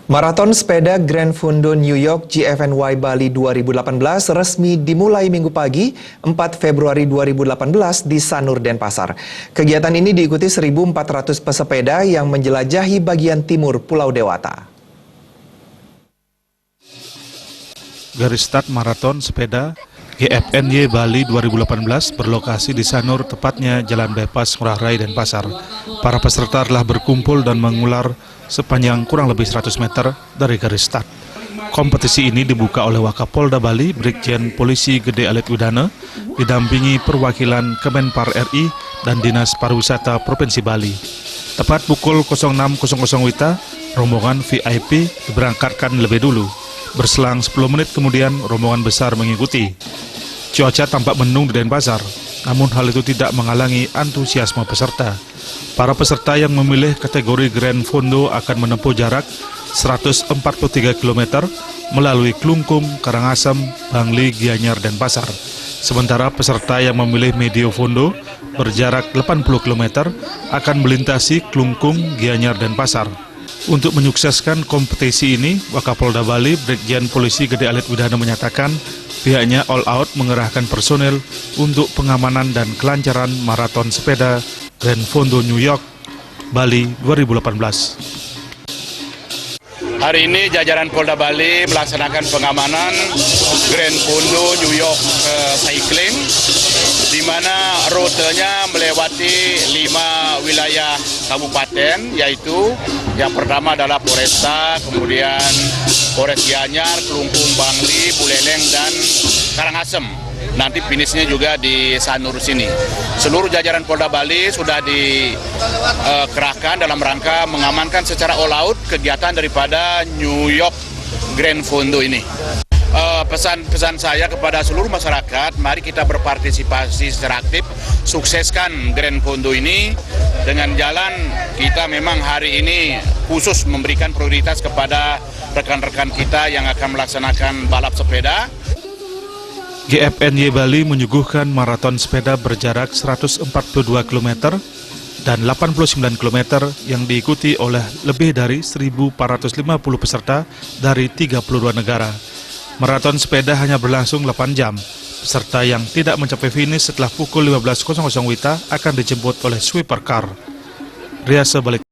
Maraton sepeda Grand Fondo New York GFNY Bali 2018 resmi dimulai Minggu pagi 4 Februari 2018 di Sanur, Denpasar. Kegiatan ini diikuti 1.400 pesepeda yang menjelajahi bagian timur Pulau Dewata. Garis start maraton sepeda GFNY Bali 2018 berlokasi di Sanur, tepatnya Jalan Bypass Ngurah Rai, Denpasar. Para peserta telah berkumpul dan mengular sepanjang kurang lebih 100 meter dari garis start. Kompetisi ini dibuka oleh Wakapolda Bali, Brigjen Polisi Gede Alit Widana, didampingi perwakilan Kemenpar RI dan Dinas Pariwisata Provinsi Bali. Tepat pukul 06.00 WITA, rombongan VIP diberangkatkan lebih dulu. Berselang 10 menit kemudian, rombongan besar mengikuti. Cuaca tampak mendung di Denpasar, namun hal itu tidak menghalangi antusiasme peserta. Para peserta yang memilih kategori Grand Fondo akan menempuh jarak 143 km melalui Klungkung, Karangasem, Bangli, Gianyar, Denpasar. Sementara peserta yang memilih Medio Fondo berjarak 80 km akan melintasi Klungkung, Gianyar, Denpasar. Untuk menyukseskan kompetisi ini, Wakapolda Bali, Brigjen Polisi Gede Alit Widana menyatakan pihaknya all out mengerahkan personel untuk pengamanan dan kelancaran maraton sepeda Grand Fondo New York Bali 2018. Hari ini jajaran Polda Bali melaksanakan pengamanan Grand Fondo New York Cycling, di mana rutenya melewati 5 wilayah kabupaten, yaitu yang pertama adalah Poresta, kemudian Polres Gianyar, Klungkung, Bangli, Buleleng, dan Karangasem. Nanti finishnya juga di Sanur sini. Seluruh jajaran Polda Bali sudah dikerahkan dalam rangka mengamankan secara all out kegiatan daripada New York Grand Fondo ini. Pesan saya kepada seluruh masyarakat, mari kita berpartisipasi secara aktif, sukseskan Grand Fondo ini. Dengan jalan kita memang hari ini khusus memberikan prioritas kepada rekan-rekan kita yang akan melaksanakan balap sepeda. GFNY Bali menyuguhkan maraton sepeda berjarak 142 km dan 89 km yang diikuti oleh lebih dari 1.450 peserta dari 32 negara. Maraton sepeda hanya berlangsung 8 jam. Peserta yang tidak mencapai finish setelah pukul 15.00 WITA akan dijemput oleh sweeper car. Riasa Balik.